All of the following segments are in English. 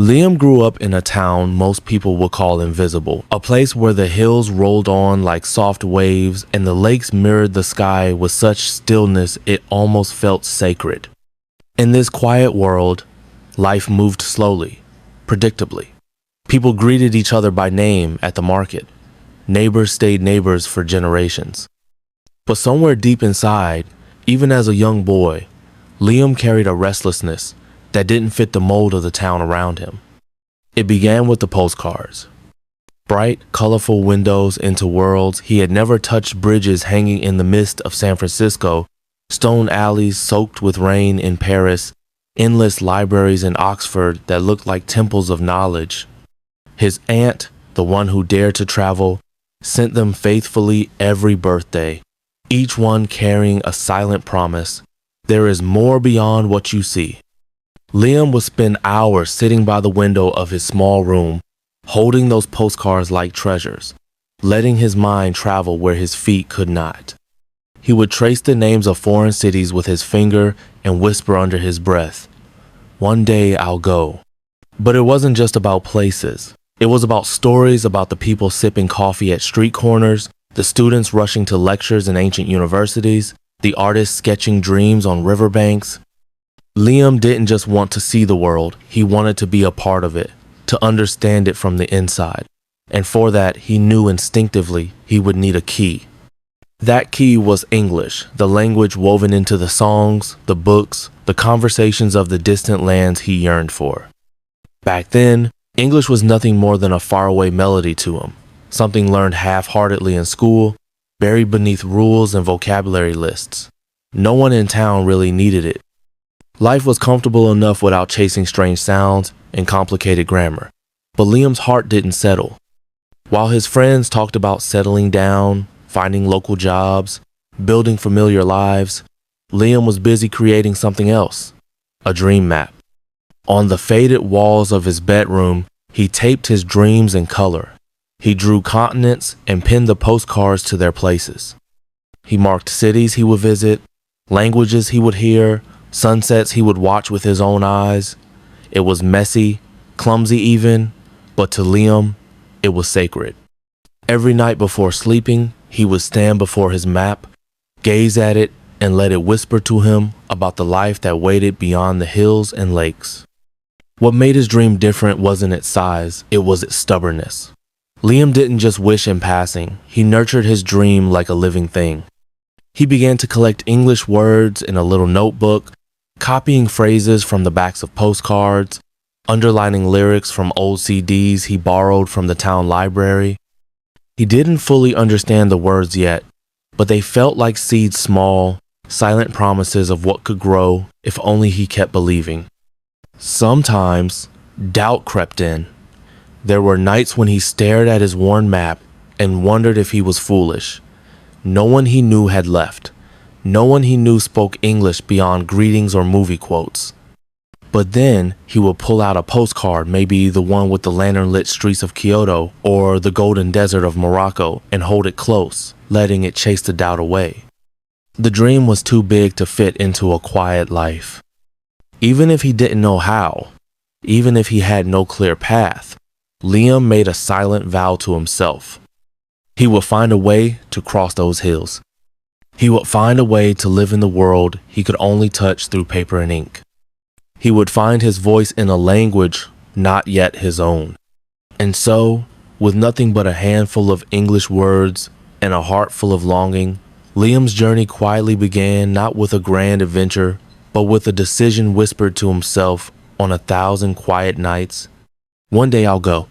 Liam grew up in a town most people would call invisible, a place where the hills rolled on like soft waves and the lakes mirrored the sky with such stillness it almost felt sacred. In this quiet world, life moved slowly, predictably. People greeted each other by name at the market. Neighbors stayed neighbors for generations. But somewhere deep inside, even as a young boy, Liam carried a restlessness that didn't fit the mold of the town around him. It began with the postcards. Bright, colorful windows into worlds he had never touched, bridges hanging in the mist of San Francisco, stone alleys soaked with rain in Paris, endless libraries in Oxford that looked like temples of knowledge. His aunt, the one who dared to travel, sent them faithfully every birthday, each one carrying a silent promise: there is more beyond what you see. Liam would spend hours sitting by the window of his small room, holding those postcards like treasures, letting his mind travel where his feet could not. He would trace the names of foreign cities with his finger and whisper under his breath, "One day I'll go." But it wasn't just about places. It was about stories, about the people sipping coffee at street corners, the students rushing to lectures in ancient universities, the artists sketching dreams on riverbanks. Liam didn't just want to see the world, he wanted to be a part of it, to understand it from the inside. And for that, he knew instinctively he would need a key. That key was English, the language woven into the songs, the books, the conversations of the distant lands he yearned for. Back then, English was nothing more than a faraway melody to him, something learned half-heartedly in school, buried beneath rules and vocabulary lists. No one in town really needed it. Life was comfortable enough without chasing strange sounds and complicated grammar. But Liam's heart didn't settle. While his friends talked about settling down, finding local jobs, building familiar lives, Liam was busy creating something else, a dream map. On the faded walls of his bedroom, he taped his dreams in color. He drew continents and pinned the postcards to their places. He marked cities he would visit, languages he would hear, sunsets he would watch with his own eyes. It was messy, clumsy even, but to Liam, it was sacred. Every night before sleeping, he would stand before his map, gaze at it, and let it whisper to him about the life that waited beyond the hills and lakes. What made his dream different wasn't its size, it was its stubbornness. Liam didn't just wish in passing, he nurtured his dream like a living thing. He began to collect English words in a little notebook, copying phrases from the backs of postcards, underlining lyrics from old CDs he borrowed from the town library. He didn't fully understand the words yet, but they felt like seeds, small, silent promises of what could grow if only he kept believing. Sometimes, doubt crept in. There were nights when he stared at his worn map and wondered if he was foolish. No one he knew had left. No one he knew spoke English beyond greetings or movie quotes. But then he would pull out a postcard, maybe the one with the lantern-lit streets of Kyoto or the golden desert of Morocco, and hold it close, letting it chase the doubt away. The dream was too big to fit into a quiet life. Even if he didn't know how, even if he had no clear path, Liam made a silent vow to himself. He would find a way to cross those hills. He would find a way to live in the world he could only touch through paper and ink. He would find his voice in a language not yet his own. And so, with nothing but a handful of English words and a heart full of longing, Liam's journey quietly began, not with a grand adventure, but with a decision whispered to himself on 1,000 quiet nights. One day I'll go.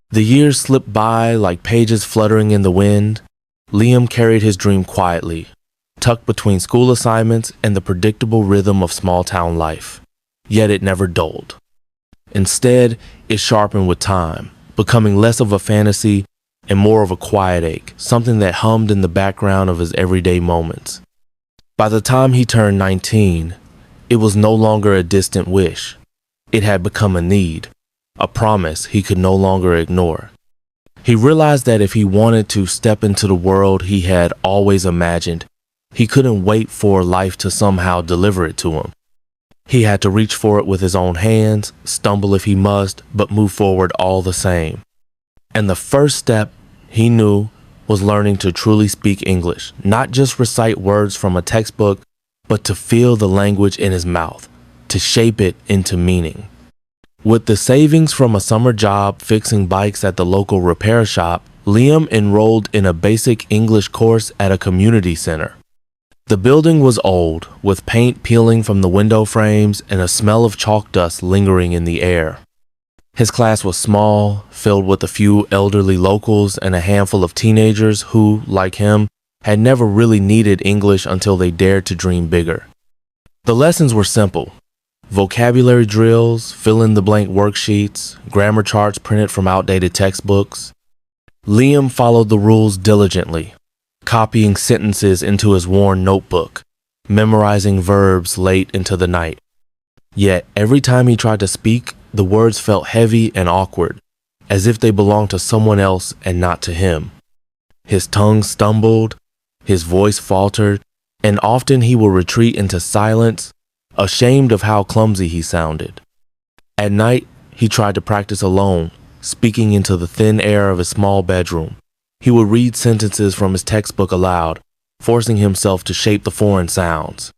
The years slipped by like pages fluttering in the wind. Liam carried his dream quietly, tucked between school assignments and the predictable rhythm of small-town life. Yet it never dulled. Instead, it sharpened with time, becoming less of a fantasy and more of a quiet ache, something that hummed in the background of his everyday moments. By the time he turned 19, it was no longer a distant wish. It had become a need, a promise he could no longer ignore. He realized that if he wanted to step into the world he had always imagined, he couldn't wait for life to somehow deliver it to him. He had to reach for it with his own hands, stumble if he must, but move forward all the same. And the first step, he knew, was learning to truly speak English, not just recite words from a textbook, but to feel the language in his mouth, to shape it into meaning. With the savings from a summer job fixing bikes at the local repair shop, Liam enrolled in a basic English course at a community center. The building was old, with paint peeling from the window frames and a smell of chalk dust lingering in the air. His class was small, filled with a few elderly locals and a handful of teenagers who, like him, had never really needed English until they dared to dream bigger. The lessons were simple. Vocabulary drills, fill-in-the-blank worksheets, grammar charts printed from outdated textbooks. Liam followed the rules diligently, copying sentences into his worn notebook, memorizing verbs late into the night. Yet, every time he tried to speak, the words felt heavy and awkward, as if they belonged to someone else and not to him. His tongue stumbled, his voice faltered, and often he would retreat into silence, ashamed of how clumsy he sounded. At night, he tried to practice alone, speaking into the thin air of his small bedroom. He would read sentences from his textbook aloud, forcing himself to shape the foreign sounds.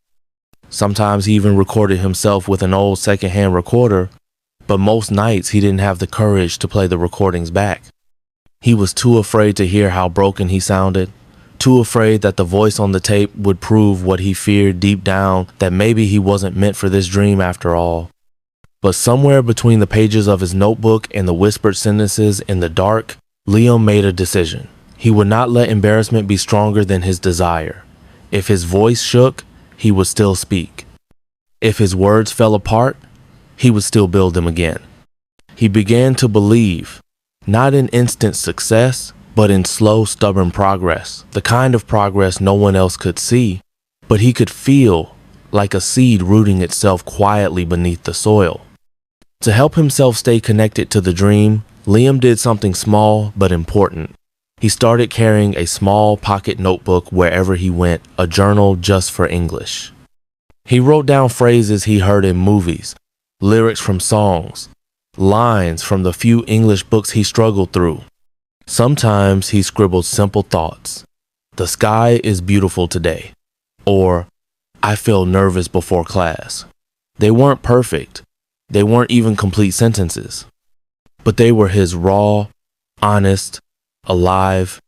Sometimes he even recorded himself with an old secondhand recorder, but most nights he didn't have the courage to play the recordings back. He was too afraid to hear how broken he sounded, too afraid that the voice on the tape would prove what he feared deep down, that maybe he wasn't meant for this dream after all. But somewhere between the pages of his notebook and the whispered sentences in the dark, Liam made a decision. He would not let embarrassment be stronger than his desire. If his voice shook, he would still speak. If his words fell apart, he would still build them again. He began to believe, not in instant success, but in slow, stubborn progress, the kind of progress no one else could see, but he could feel, like a seed rooting itself quietly beneath the soil. To help himself stay connected to the dream, Liam did something small but important. He started carrying a small pocket notebook wherever he went, a journal just for English. He wrote down phrases he heard in movies, lyrics from songs, lines from the few English books he struggled through. Sometimes he scribbled simple thoughts. The sky is beautiful today. Or, I feel nervous before class. They weren't perfect. They weren't even complete sentences. But they were his raw, honest, alive.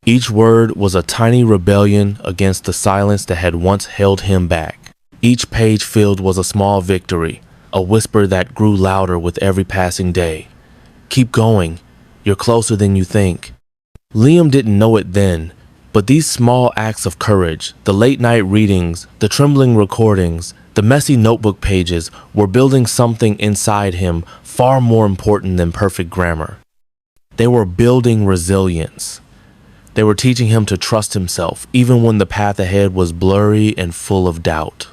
Each word was a tiny rebellion against the silence that had once held him back. Each page filled was a small victory, a whisper that grew louder with every passing day. Keep going. You're closer than you think. Liam didn't know it then, but these small acts of courage, the late night readings, the trembling recordings, the messy notebook pages were building something inside him far more important than perfect grammar. They were building resilience. They were teaching him to trust himself, even when the path ahead was blurry and full of doubt.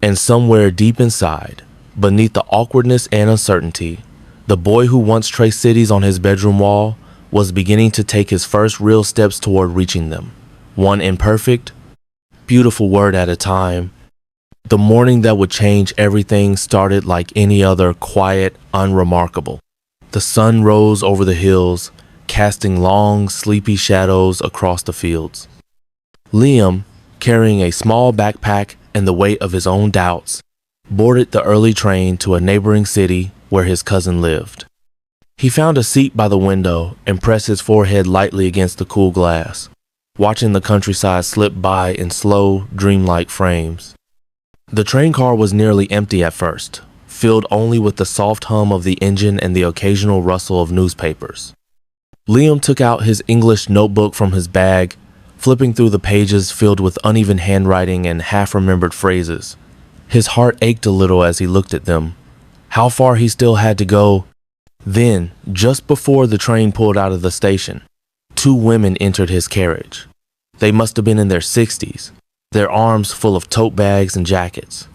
And somewhere deep inside, beneath the awkwardness and uncertainty, the boy who once traced cities on his bedroom wall was beginning to take his first real steps toward reaching them. One imperfect, beautiful word at a time. The morning that would change everything started like any other, quiet, unremarkable. The sun rose over the hills, casting long, sleepy shadows across the fields. Liam, carrying a small backpack and the weight of his own doubts, boarded the early train to a neighboring city where his cousin lived. He found a seat by the window and pressed his forehead lightly against the cool glass, watching the countryside slip by in slow, dreamlike frames. The train car was nearly empty at first, filled only with the soft hum of the engine and the occasional rustle of newspapers. Liam took out his English notebook from his bag, flipping through the pages filled with uneven handwriting and half-remembered phrases. His heart ached a little as he looked at them. How far he still had to go. Then, just before the train pulled out of the station, two women entered his carriage. They must have been in their 60s, their arms full of tote bags and jackets.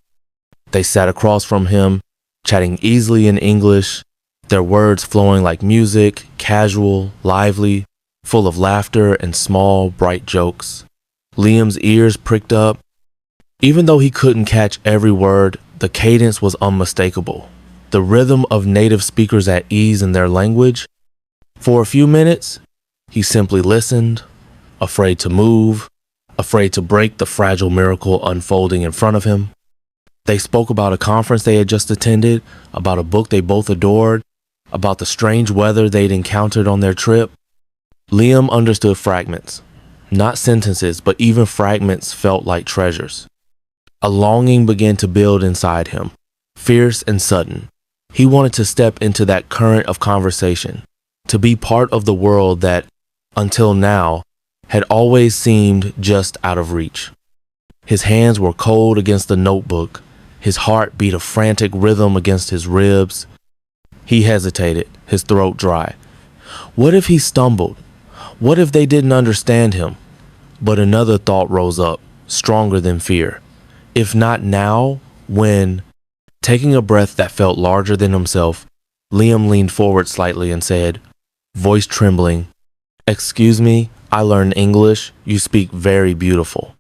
They sat across from him, chatting easily in English, their words flowing like music, casual, lively, full of laughter and small, bright jokes. Liam's ears pricked up. Even though he couldn't catch every word, The cadence was unmistakable. The rhythm of native speakers at ease in their language. For a few minutes, he simply listened, afraid to move, afraid to break the fragile miracle unfolding in front of him. They spoke about a conference they had just attended, about a book they both adored, about the strange weather they'd encountered on their trip. Liam understood fragments. Not sentences, but even fragments felt like treasures. A longing began to build inside him, fierce and sudden. He wanted to step into that current of conversation, to be part of the world that, until now, had always seemed just out of reach. His hands were cold against the notebook. His heart beat a frantic rhythm against his ribs. He hesitated, his throat dry. What if he stumbled? What if they didn't understand him? But another thought rose up, stronger than fear. If not now, when? Taking a breath that felt larger than himself, Liam leaned forward slightly and said, voice trembling, "Excuse me, I learned English. You speak very beautiful."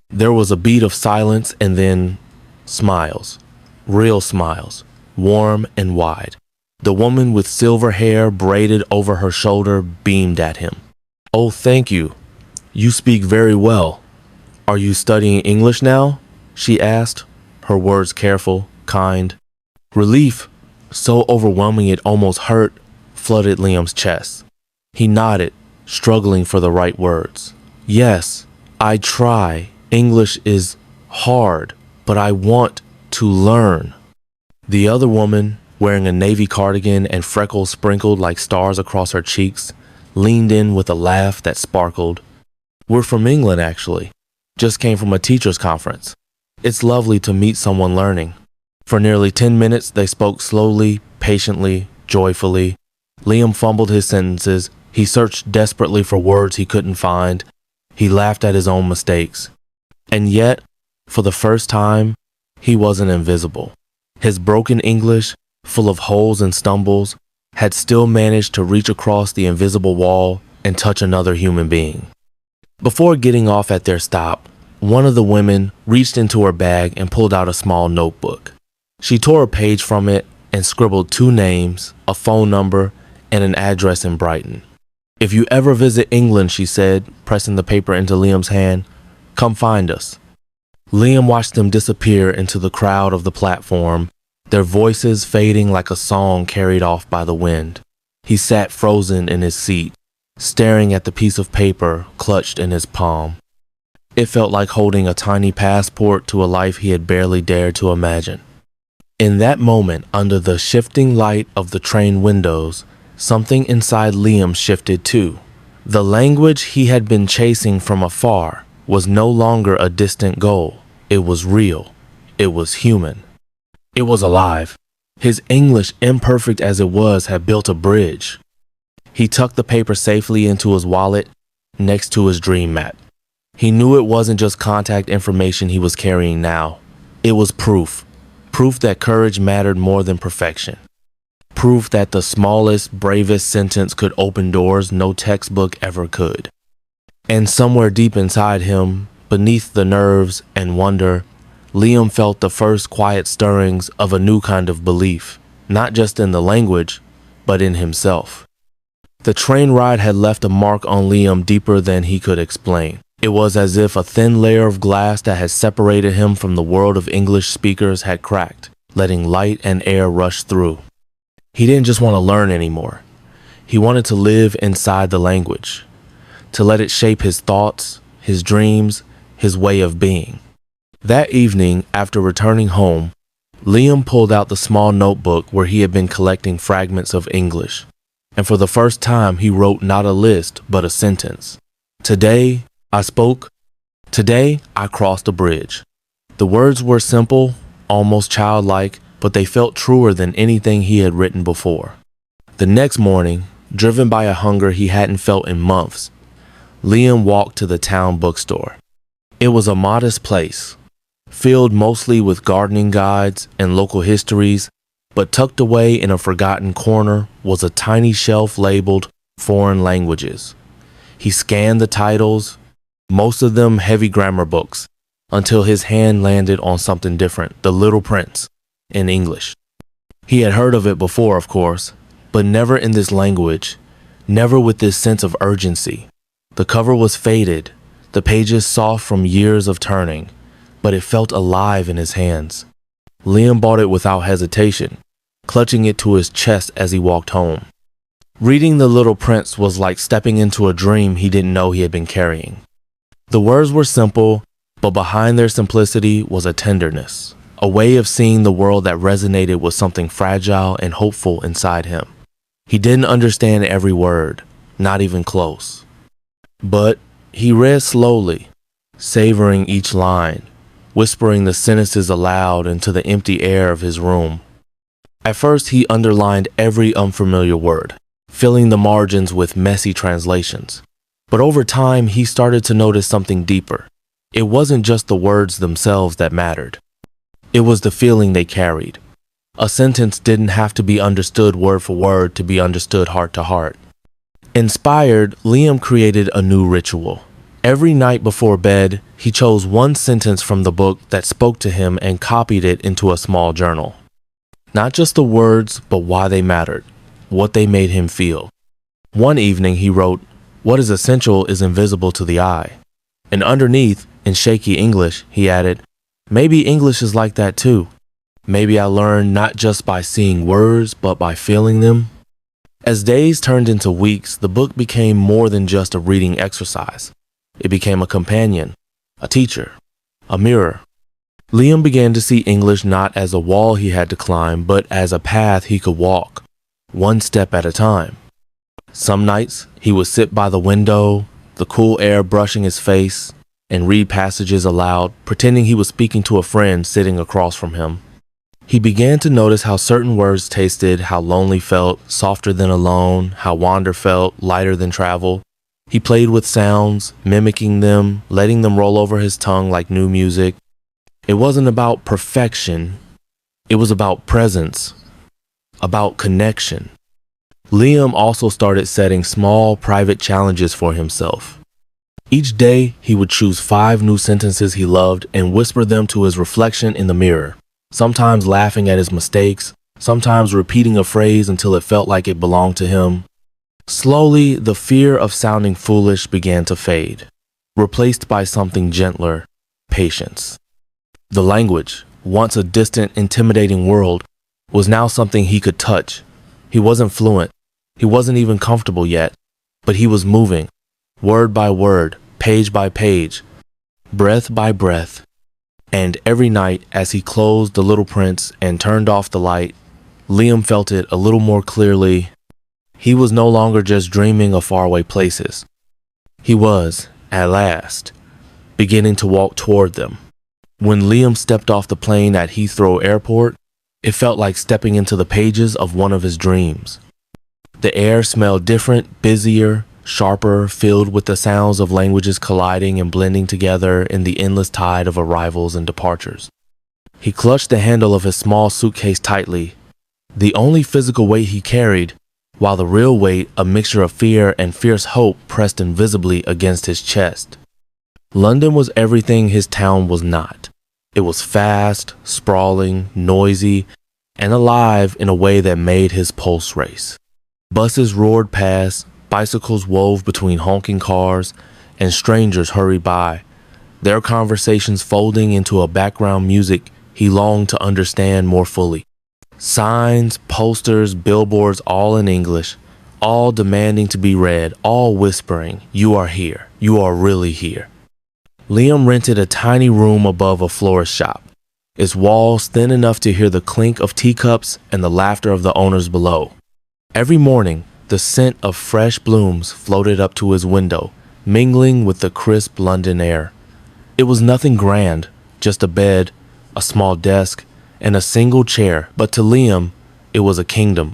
There was a beat of silence and then smiles, real smiles, warm and wide. The woman with silver hair braided over her shoulder beamed at him. "Oh, thank you. You speak very well. Are you studying English now?" she asked, her words careful, kind. Relief, so overwhelming it almost hurt, flooded Liam's chest. He nodded, struggling for the right words. "Yes, I try. English is hard, but I want to learn." The other woman, wearing a navy cardigan and freckles sprinkled like stars across her cheeks, leaned in with a laugh that sparkled. "We're from England, actually. Just came from a teacher's conference. It's lovely to meet someone learning." For nearly 10 minutes, they spoke slowly, patiently, joyfully. Liam fumbled his sentences. He searched desperately for words he couldn't find. He laughed at his own mistakes. And yet, for the first time, he wasn't invisible. His broken English, full of holes and stumbles, had still managed to reach across the invisible wall and touch another human being. Before getting off at their stop, one of the women reached into her bag and pulled out a small notebook. She tore a page from it and scribbled 2 names, a phone number, and an address in Brighton. "If you ever visit England," she said, pressing the paper into Liam's hand, "come find us." Liam watched them disappear into the crowd of the platform, their voices fading like a song carried off by the wind. He sat frozen in his seat, staring at the piece of paper clutched in his palm. It felt like holding a tiny passport to a life he had barely dared to imagine. In that moment, under the shifting light of the train windows, something inside Liam shifted too. The language he had been chasing from afar was no longer a distant goal. It was real. It was human. It was alive. His English, imperfect as it was, had built a bridge. He tucked the paper safely into his wallet next to his dream map. He knew it wasn't just contact information he was carrying now. It was proof. Proof that courage mattered more than perfection. Proof that the smallest, bravest sentence could open doors no textbook ever could. And somewhere deep inside him, beneath the nerves and wonder, Liam felt the first quiet stirrings of a new kind of belief, not just in the language, but in himself. The train ride had left a mark on Liam deeper than he could explain. It was as if a thin layer of glass that had separated him from the world of English speakers had cracked, letting light and air rush through. He didn't just want to learn anymore. He wanted to live inside the language, to let it shape his thoughts, his dreams, his way of being. That evening, after returning home, Liam pulled out the small notebook where he had been collecting fragments of English, and for the first time he wrote not a list, but a sentence. "Today, I spoke. Today, I crossed a bridge." The words were simple, almost childlike, but they felt truer than anything he had written before. The next morning, driven by a hunger he hadn't felt in months, Liam walked to the town bookstore. It was a modest place, filled mostly with gardening guides and local histories, but tucked away in a forgotten corner was a tiny shelf labeled Foreign Languages. He scanned the titles, most of them heavy grammar books, until his hand landed on something different, The Little Prince, in English. He had heard of it before, of course, but never in this language, never with this sense of urgency. The cover was faded, the pages soft from years of turning, but it felt alive in his hands. Liam bought it without hesitation, clutching it to his chest as he walked home. Reading The Little Prince was like stepping into a dream he didn't know he had been carrying. The words were simple, but behind their simplicity was a tenderness, a way of seeing the world that resonated with something fragile and hopeful inside him. He didn't understand every word, not even close. But he read slowly, savoring each line, whispering the sentences aloud into the empty air of his room. At first, he underlined every unfamiliar word, filling the margins with messy translations. But over time, he started to notice something deeper. It wasn't just the words themselves that mattered. It was the feeling they carried. A sentence didn't have to be understood word for word to be understood heart to heart. Inspired, Liam created a new ritual. Every night before bed, he chose one sentence from the book that spoke to him and copied it into a small journal. Not just the words, but why they mattered, what they made him feel. One evening he wrote, "What is essential is invisible to the eye." And underneath, in shaky English, he added, "Maybe English is like that too. Maybe I learn not just by seeing words, but by feeling them." As days turned into weeks, the book became more than just a reading exercise. It became a companion, a teacher, a mirror. Liam began to see English not as a wall he had to climb, but as a path he could walk, one step at a time. Some nights, he would sit by the window, the cool air brushing his face, and read passages aloud, pretending he was speaking to a friend sitting across from him. He began to notice how certain words tasted, how lonely felt, softer than alone, how wander felt, lighter than travel. He played with sounds, mimicking them, letting them roll over his tongue like new music. It wasn't about perfection. It was about presence, about connection. Liam also started setting small, private challenges for himself. Each day, he would choose 5 new sentences he loved and whisper them to his reflection in the mirror, sometimes laughing at his mistakes, sometimes repeating a phrase until it felt like it belonged to him. Slowly, the fear of sounding foolish began to fade, replaced by something gentler, patience. The language, once a distant, intimidating world, was now something he could touch. He wasn't fluent. He wasn't even comfortable yet, but he was moving, word by word, page by page, breath by breath. And every night, as he closed The Little Prince and turned off the light, Liam felt it a little more clearly. He was no longer just dreaming of faraway places. He was, at last, beginning to walk toward them. When Liam stepped off the plane at Heathrow Airport, it felt like stepping into the pages of one of his dreams. The air smelled different, busier, sharper, filled with the sounds of languages colliding and blending together in the endless tide of arrivals and departures. He clutched the handle of his small suitcase tightly, the only physical weight he carried, while the real weight, a mixture of fear and fierce hope, pressed invisibly against his chest. London was everything his town was not. It was fast, sprawling, noisy, and alive in a way that made his pulse race. Buses roared past, bicycles wove between honking cars, and strangers hurried by, their conversations folding into a background music he longed to understand more fully. Signs, posters, billboards, all in English, all demanding to be read, all whispering, "You are here. You are really here." Liam rented a tiny room above a florist shop, its walls thin enough to hear the clink of teacups and the laughter of the owners below. Every morning, the scent of fresh blooms floated up to his window, mingling with the crisp London air. It was nothing grand, just a bed, a small desk, and a single chair, but to Liam, it was a kingdom.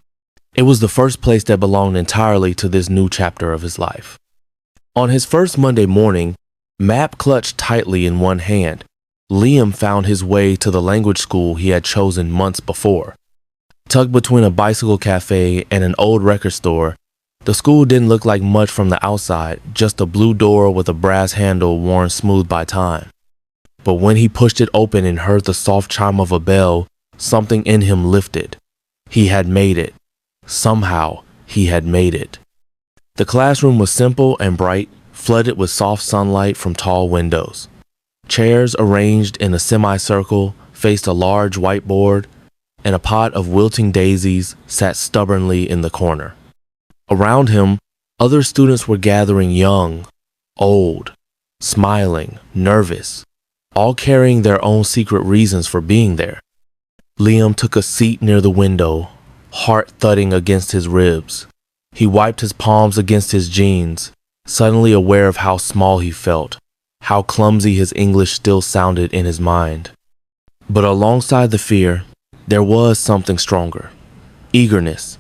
It was the first place that belonged entirely to this new chapter of his life. On his first Monday morning, map clutched tightly in one hand, Liam found his way to the language school he had chosen months before. Tucked between a bicycle cafe and an old record store, the school didn't look like much from the outside, just a blue door with a brass handle worn smooth by time. But when he pushed it open and heard the soft chime of a bell, something in him lifted. He had made it. Somehow, he had made it. The classroom was simple and bright, flooded with soft sunlight from tall windows. Chairs arranged in a semicircle faced a large whiteboard, and a pot of wilting daisies sat stubbornly in the corner. Around him, other students were gathering, young, old, smiling, nervous, all carrying their own secret reasons for being there. Liam took a seat near the window, heart thudding against his ribs. He wiped his palms against his jeans, suddenly aware of how small he felt, how clumsy his English still sounded in his mind. But alongside the fear, there was something stronger. Eagerness.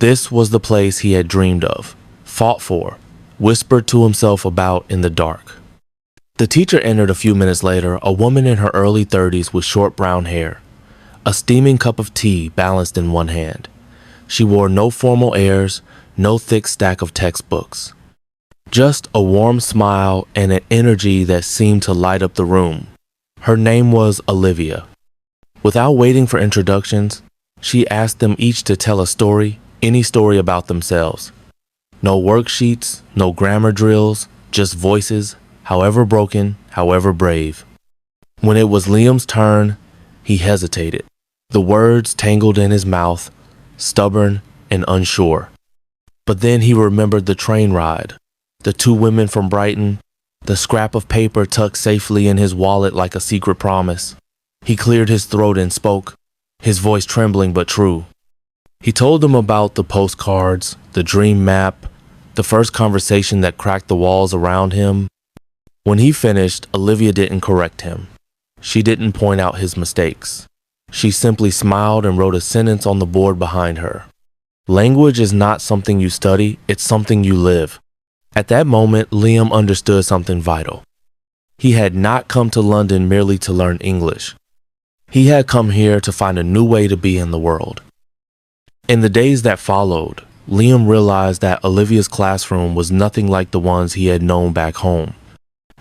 This was the place he had dreamed of, fought for, whispered to himself about in the dark. The teacher entered a few minutes later, a woman in her early 30s with short brown hair, a steaming cup of tea balanced in one hand. She wore no formal airs, no thick stack of textbooks. Just a warm smile and an energy that seemed to light up the room. Her name was Olivia. Without waiting for introductions, she asked them each to tell a story, any story about themselves. No worksheets, no grammar drills, just voices, however broken, however brave. When it was Liam's turn, he hesitated. The words tangled in his mouth, stubborn and unsure. But then he remembered the train ride, the two women from Brighton, the scrap of paper tucked safely in his wallet like a secret promise. He cleared his throat and spoke, his voice trembling but true. He told them about the postcards, the dream map, the first conversation that cracked the walls around him. When he finished, Olivia didn't correct him. She didn't point out his mistakes. She simply smiled and wrote a sentence on the board behind her. Language is not something you study, it's something you live. At that moment, Liam understood something vital. He had not come to London merely to learn English. He had come here to find a new way to be in the world. In the days that followed, Liam realized that Olivia's classroom was nothing like the ones he had known back home.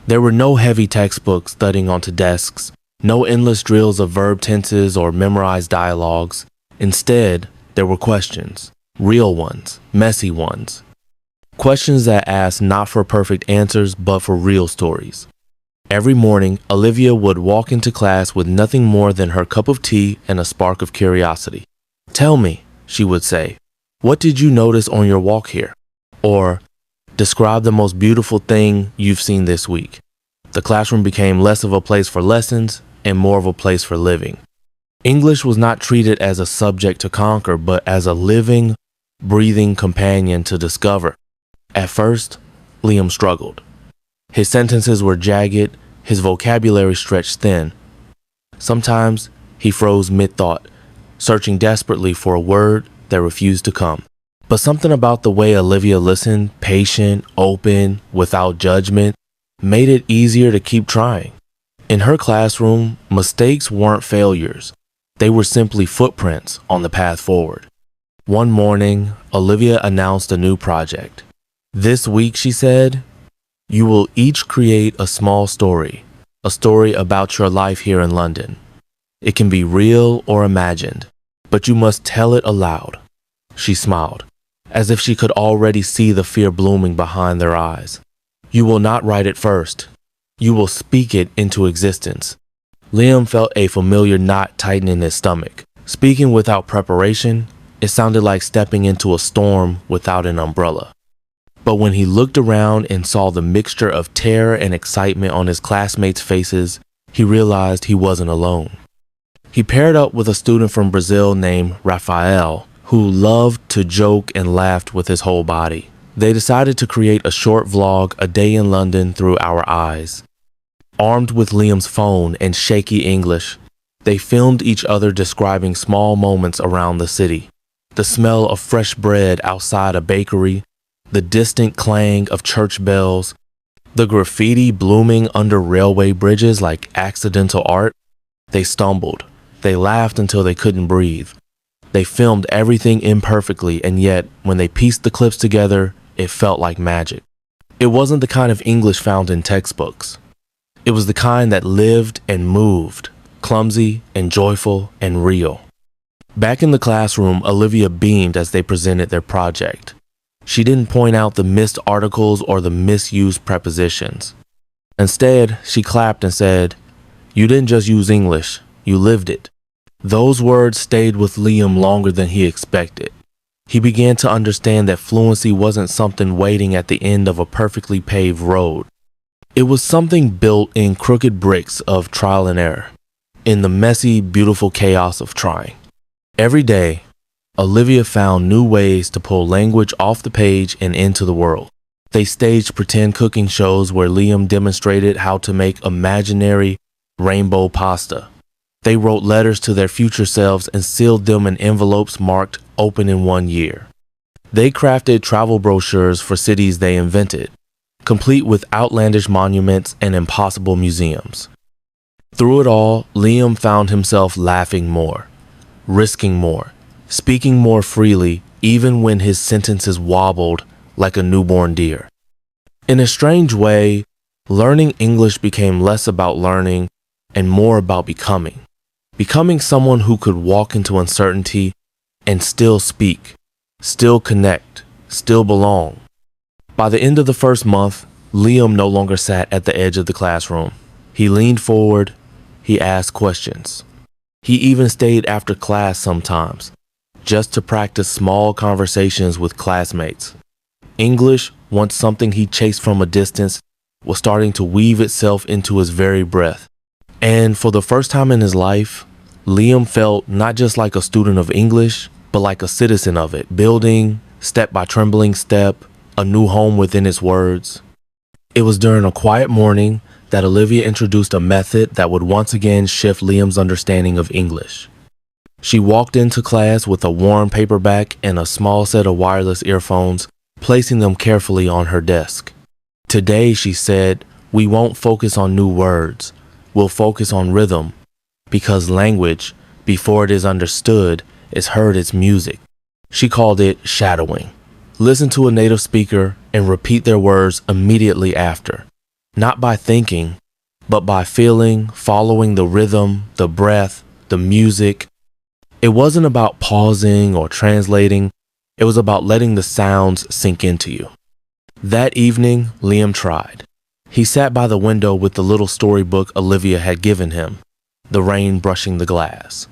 There were no heavy textbooks thudding onto desks, no endless drills of verb tenses or memorized dialogues. Instead, there were questions, real ones, messy ones. Questions that asked not for perfect answers, but for real stories. Every morning, Olivia would walk into class with nothing more than her cup of tea and a spark of curiosity. "Tell me," she would say, "what did you notice on your walk here?" Or, "Describe the most beautiful thing you've seen this week." The classroom became less of a place for lessons and more of a place for living. English was not treated as a subject to conquer, but as a living, breathing companion to discover. At first, Liam struggled. His sentences were jagged, his vocabulary stretched thin. Sometimes he froze mid-thought, searching desperately for a word that refused to come. But something about the way Olivia listened, patient, open, without judgment, made it easier to keep trying. In her classroom, mistakes weren't failures. They were simply footprints on the path forward. One morning, Olivia announced a new project. "This week," she said, "you will each create a small story, a story about your life here in London. It can be real or imagined, but you must tell it aloud." She smiled, as if she could already see the fear blooming behind their eyes. "You will not write it first. You will speak it into existence." Liam felt a familiar knot tighten in his stomach. Speaking without preparation, it sounded like stepping into a storm without an umbrella. But when he looked around and saw the mixture of terror and excitement on his classmates' faces, he realized he wasn't alone. He paired up with a student from Brazil named Rafael, who loved to joke and laughed with his whole body. They decided to create a short vlog, A Day in London Through Our Eyes. Armed with Liam's phone and shaky English, they filmed each other describing small moments around the city. The smell of fresh bread outside a bakery, the distant clang of church bells, the graffiti blooming under railway bridges like accidental art. They stumbled. They laughed until they couldn't breathe. They filmed everything imperfectly, and yet, when they pieced the clips together, it felt like magic. It wasn't the kind of English found in textbooks. It was the kind that lived and moved, clumsy and joyful and real. Back in the classroom, Olivia beamed as they presented their project. She didn't point out the missed articles or the misused prepositions. Instead, she clapped and said, "You didn't just use English, you lived it." Those words stayed with Liam longer than he expected. He began to understand that fluency wasn't something waiting at the end of a perfectly paved road. It was something built in crooked bricks of trial and error, in the messy, beautiful chaos of trying. Every day, Olivia found new ways to pull language off the page and into the world. They staged pretend cooking shows where Liam demonstrated how to make imaginary rainbow pasta. They wrote letters to their future selves and sealed them in envelopes marked "Open in 1 year." They crafted travel brochures for cities they invented, complete with outlandish monuments and impossible museums. Through it all, Liam found himself laughing more, risking more, speaking more freely, even when his sentences wobbled like a newborn deer. In a strange way, learning English became less about learning and more about becoming. Becoming someone who could walk into uncertainty and still speak, still connect, still belong. By the end of the first month, Liam no longer sat at the edge of the classroom. He leaned forward, he asked questions. He even stayed after class sometimes, just to practice small conversations with classmates. English, once something he chased from a distance, was starting to weave itself into his very breath. And for the first time in his life, Liam felt not just like a student of English, but like a citizen of it, building, step by trembling step, a new home within its words. It was during a quiet morning that Olivia introduced a method that would once again shift Liam's understanding of English. She walked into class with a worn paperback and a small set of wireless earphones, placing them carefully on her desk. "Today," she said, "we won't focus on new words. We'll focus on rhythm, because language, before it is understood, is heard as music." She called it shadowing. Listen to a native speaker and repeat their words immediately after, not by thinking, but by feeling, following the rhythm, the breath, the music. It wasn't about pausing or translating. It was about letting the sounds sink into you. That evening, Liam tried. He sat by the window with the little storybook Olivia had given him, the rain brushing the glass.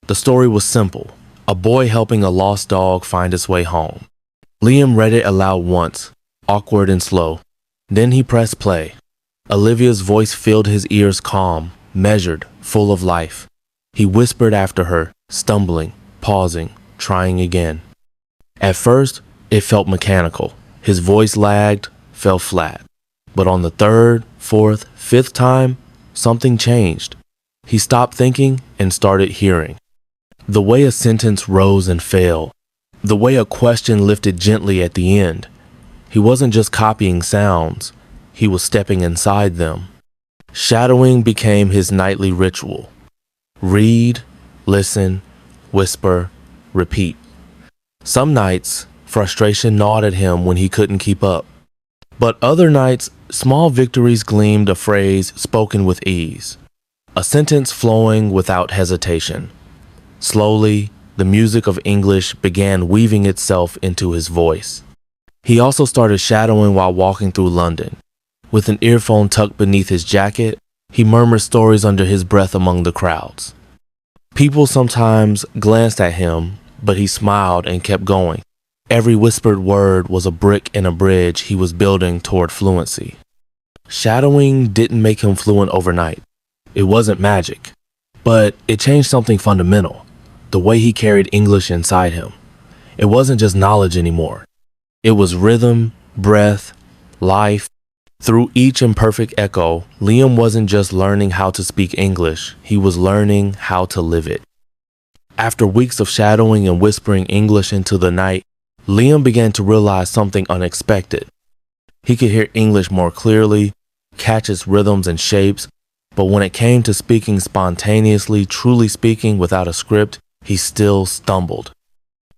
The story was simple, a boy helping a lost dog find its way home. Liam read it aloud once, awkward and slow. Then he pressed play. Olivia's voice filled his ears, calm, measured, full of life. He whispered after her, stumbling, pausing, trying again. At first, it felt mechanical. His voice lagged, fell flat. But on the third, fourth, fifth time, something changed. He stopped thinking and started hearing. The way a sentence rose and fell, the way a question lifted gently at the end. He wasn't just copying sounds, he was stepping inside them. Shadowing became his nightly ritual. Read, listen, whisper, repeat. Some nights, frustration gnawed at him when he couldn't keep up. But other nights, small victories gleamed, a phrase spoken with ease, a sentence flowing without hesitation. Slowly, the music of English began weaving itself into his voice. He also started shadowing while walking through London. With an earphone tucked beneath his jacket, he murmured stories under his breath among the crowds. People sometimes glanced at him, but he smiled and kept going. Every whispered word was a brick in a bridge he was building toward fluency. Shadowing didn't make him fluent overnight. It wasn't magic, but it changed something fundamental, the way he carried English inside him. It wasn't just knowledge anymore. It was rhythm, breath, life. Through each imperfect echo, Liam wasn't just learning how to speak English, he was learning how to live it. After weeks of shadowing and whispering English into the night, Liam began to realize something unexpected. He could hear English more clearly, catch its rhythms and shapes, but when it came to speaking spontaneously, truly speaking without a script, he still stumbled.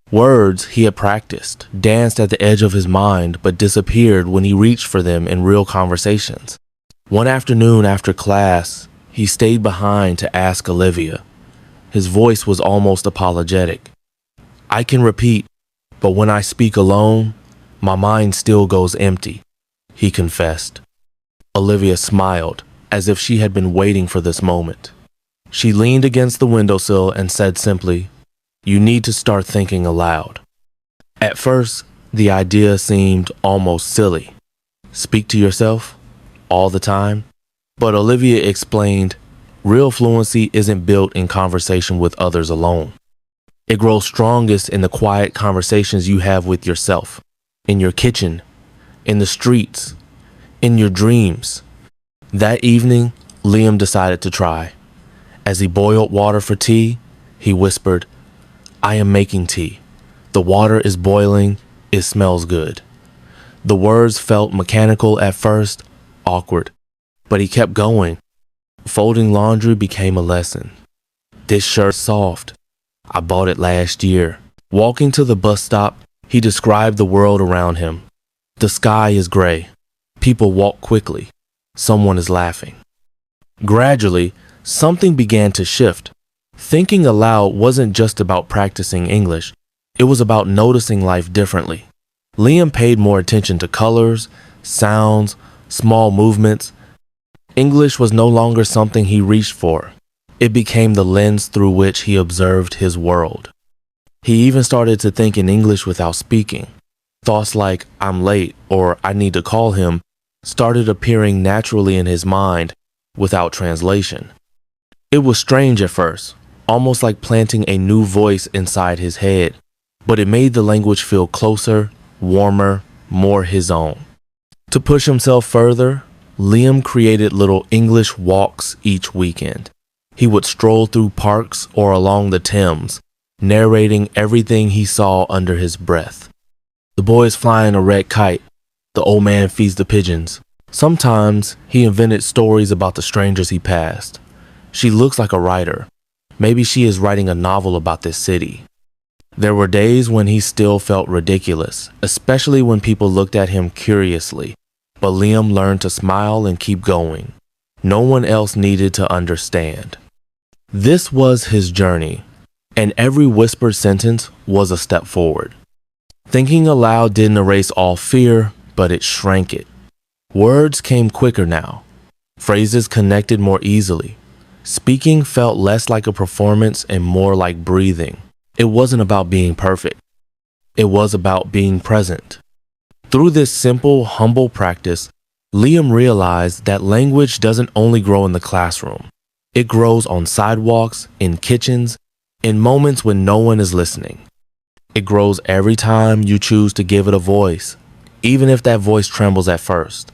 Words he had practiced, danced at the edge of his mind, but disappeared when he reached for them in real conversations. One afternoon after class, he stayed behind to ask Olivia. His voice was almost apologetic. "I can repeat, but when I speak alone, my mind still goes empty," he confessed. Olivia smiled, as if she had been waiting for this moment. She leaned against the windowsill and said simply, "You need to start thinking aloud." At first, the idea seemed almost silly. Speak to yourself all the time? But Olivia explained, real fluency isn't built in conversation with others alone. It grows strongest in the quiet conversations you have with yourself, in your kitchen, in the streets, in your dreams. That evening, Liam decided to try. As he boiled water for tea, he whispered, "I am making tea. The water is boiling. It smells good." The words felt mechanical at first, awkward, but he kept going. Folding laundry became a lesson. "This shirt's soft. I bought it last year." Walking to the bus stop, he described the world around him. The sky is gray. People walk quickly. Someone is laughing. Gradually, something began to shift. Thinking aloud wasn't just about practicing English. It was about noticing life differently. Liam paid more attention to colors, sounds, small movements. English was no longer something he reached for. It became the lens through which he observed his world. He even started to think in English without speaking. Thoughts like, "I'm late," or "I need to call him," started appearing naturally in his mind without translation. It was strange at first, almost like planting a new voice inside his head, but it made the language feel closer, warmer, more his own. To push himself further, Liam created little English walks each weekend. He would stroll through parks or along the Thames, narrating everything he saw under his breath. The boy is flying a red kite. The old man feeds the pigeons. Sometimes he invented stories about the strangers he passed. She looks like a writer. Maybe she is writing a novel about this city. There were days when he still felt ridiculous, especially when people looked at him curiously. But Liam learned to smile and keep going. No one else needed to understand. This was his journey, and every whispered sentence was a step forward. Thinking aloud didn't erase all fear, but it shrank it. Words came quicker now. Phrases connected more easily. Speaking felt less like a performance and more like breathing. It wasn't about being perfect. It was about being present. Through this simple, humble practice, Liam realized that language doesn't only grow in the classroom. It grows on sidewalks, in kitchens, in moments when no one is listening. It grows every time you choose to give it a voice, even if that voice trembles at first.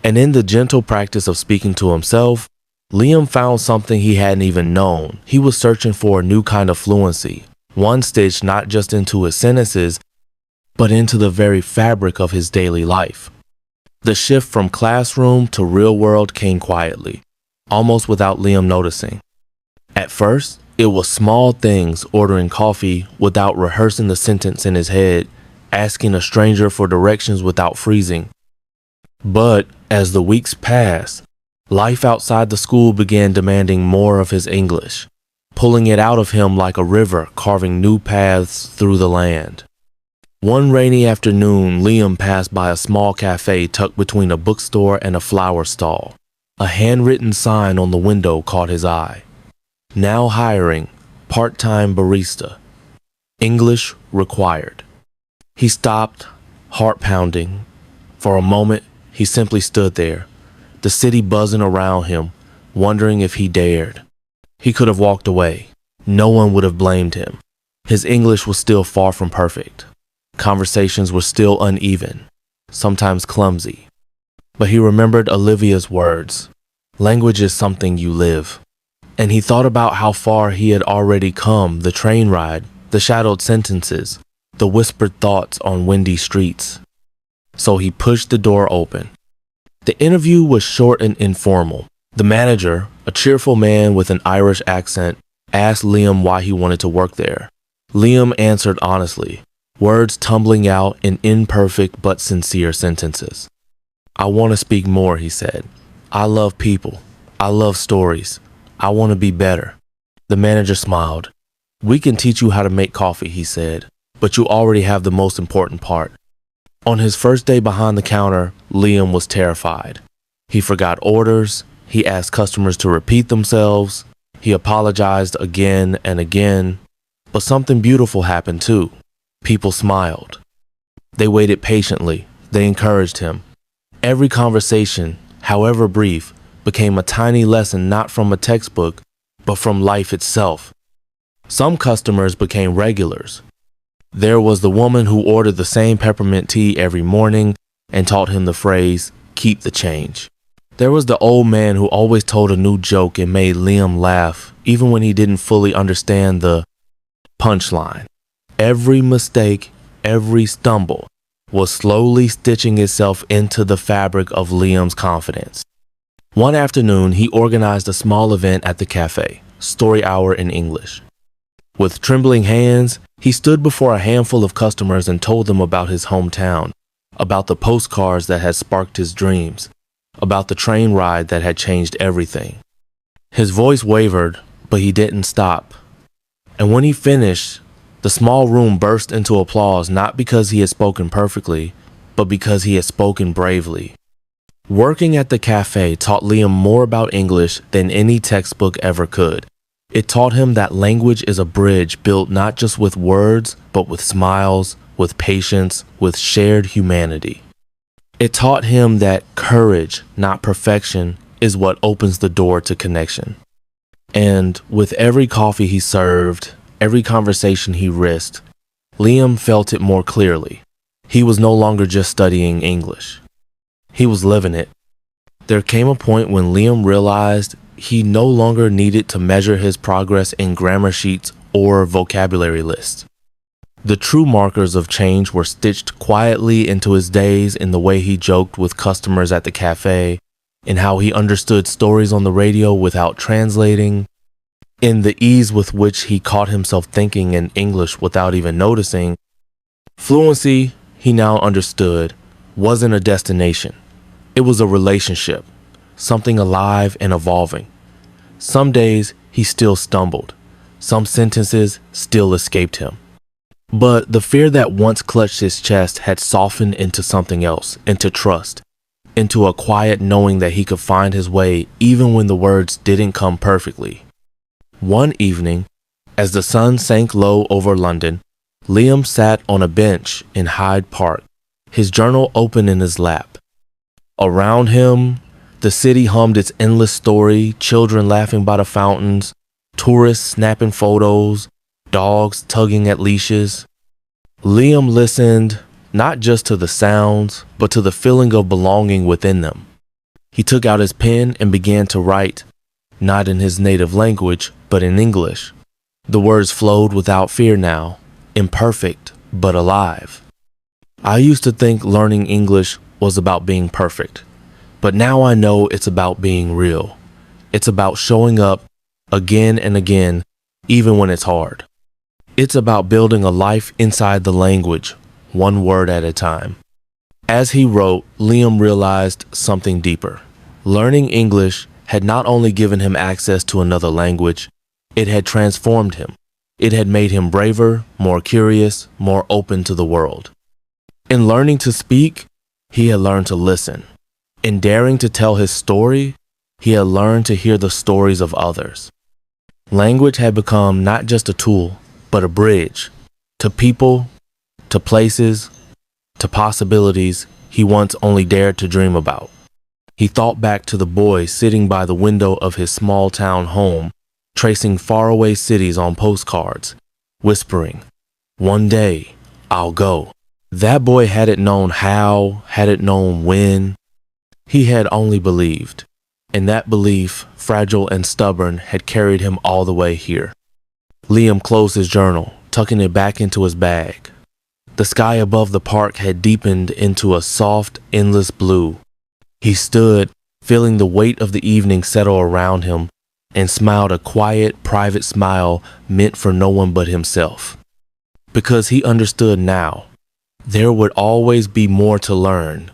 And in the gentle practice of speaking to himself, Liam found something he hadn't even known. He was searching for a new kind of fluency, one stitched not just into his sentences, but into the very fabric of his daily life. The shift from classroom to real world came quietly, almost without Liam noticing. At first, it was small things, ordering coffee without rehearsing the sentence in his head, asking a stranger for directions without freezing. But as the weeks passed, life outside the school began demanding more of his English, pulling it out of him like a river carving new paths through the land. One rainy afternoon, Liam passed by a small cafe tucked between a bookstore and a flower stall. A handwritten sign on the window caught his eye. Now hiring, part-time barista. English required. He stopped, heart pounding. For a moment, he simply stood there, the city buzzing around him, wondering if he dared. He could have walked away. No one would have blamed him. His English was still far from perfect. Conversations were still uneven, sometimes clumsy. But he remembered Olivia's words. Language is something you live. And he thought about how far he had already come, the train ride, the shadowed sentences, the whispered thoughts on windy streets. So he pushed the door open. The interview was short and informal. The manager, a cheerful man with an Irish accent, asked Liam why he wanted to work there. Liam answered honestly, words tumbling out in imperfect but sincere sentences. "I want to speak more," he said. I love people. I love stories. I want to be better. The manager smiled. We can teach you how to make coffee, he said, but you already have the most important part. On his first day behind the counter, Liam was terrified. He forgot orders. He asked customers to repeat themselves. He apologized again and again. But something beautiful happened too. People smiled. They waited patiently. They encouraged him. Every conversation, however brief, became a tiny lesson not from a textbook, but from life itself. Some customers became regulars. There was the woman who ordered the same peppermint tea every morning and taught him the phrase, keep the change. There was the old man who always told a new joke and made Liam laugh, even when he didn't fully understand the punchline. Every mistake, every stumble was slowly stitching itself into the fabric of Liam's confidence. One afternoon, he organized a small event at the cafe, Story Hour in English. With trembling hands, he stood before a handful of customers and told them about his hometown, about the postcards that had sparked his dreams, about the train ride that had changed everything. His voice wavered, but he didn't stop. And when he finished, the small room burst into applause, not because he had spoken perfectly, but because he had spoken bravely. Working at the cafe taught Liam more about English than any textbook ever could. It taught him that language is a bridge built not just with words, but with smiles, with patience, with shared humanity. It taught him that courage, not perfection, is what opens the door to connection. And with every coffee he served, every conversation he risked, Liam felt it more clearly. He was no longer just studying English. He was living it. There came a point when Liam realized he no longer needed to measure his progress in grammar sheets or vocabulary lists. The true markers of change were stitched quietly into his days in the way he joked with customers at the cafe, in how he understood stories on the radio without translating, in the ease with which he caught himself thinking in English without even noticing. Fluency, he now understood, wasn't a destination. It was a relationship, something alive and evolving. Some days he still stumbled. Some sentences still escaped him. But the fear that once clutched his chest had softened into something else, into trust, into a quiet knowing that he could find his way even when the words didn't come perfectly. One evening, as the sun sank low over London, Liam sat on a bench in Hyde Park, his journal open in his lap. Around him, the city hummed its endless story, children laughing by the fountains, tourists snapping photos, dogs tugging at leashes. Liam listened not just to the sounds, but to the feeling of belonging within them. He took out his pen and began to write, not in his native language, but in English. The words flowed without fear now, imperfect, but alive. I used to think learning English was about being perfect, but now I know it's about being real. It's about showing up again and again, even when it's hard. It's about building a life inside the language, one word at a time. As he wrote, Liam realized something deeper. Learning English had not only given him access to another language, it had transformed him. It had made him braver, more curious, more open to the world. In learning to speak, he had learned to listen. In daring to tell his story, he had learned to hear the stories of others. Language had become not just a tool, but a bridge to people, to places, to possibilities he once only dared to dream about. He thought back to the boy sitting by the window of his small town home, tracing faraway cities on postcards, whispering, "One day, I'll go." That boy hadn't known how, hadn't known when. He had only believed, and that belief, fragile and stubborn, had carried him all the way here. Liam closed his journal, tucking it back into his bag. The sky above the park had deepened into a soft, endless blue. He stood, feeling the weight of the evening settle around him, and smiled a quiet, private smile meant for no one but himself. Because he understood now, there would always be more to learn,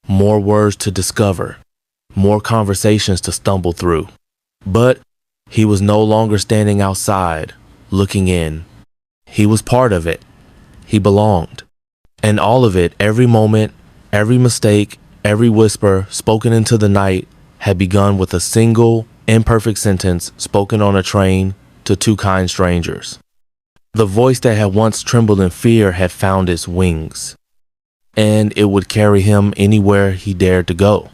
more words to discover, more conversations to stumble through. But he was no longer standing outside, looking in. He was part of it. He belonged. And all of it, every moment, every mistake, every whisper spoken into the night, had begun with a single, imperfect sentence spoken on a train to two kind strangers. The voice that had once trembled in fear had found its wings, and it would carry him anywhere he dared to go.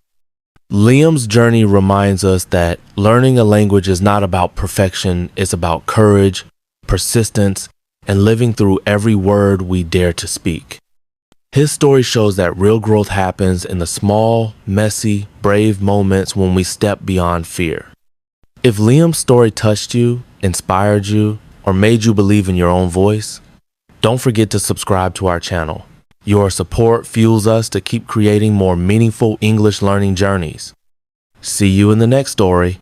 Liam's journey reminds us that learning a language is not about perfection, it's about courage, persistence, and living through every word we dare to speak. His story shows that real growth happens in the small, messy, brave moments when we step beyond fear. If Liam's story touched you, inspired you, or made you believe in your own voice, don't forget to subscribe to our channel. Your support fuels us to keep creating more meaningful English learning journeys. See you in the next story.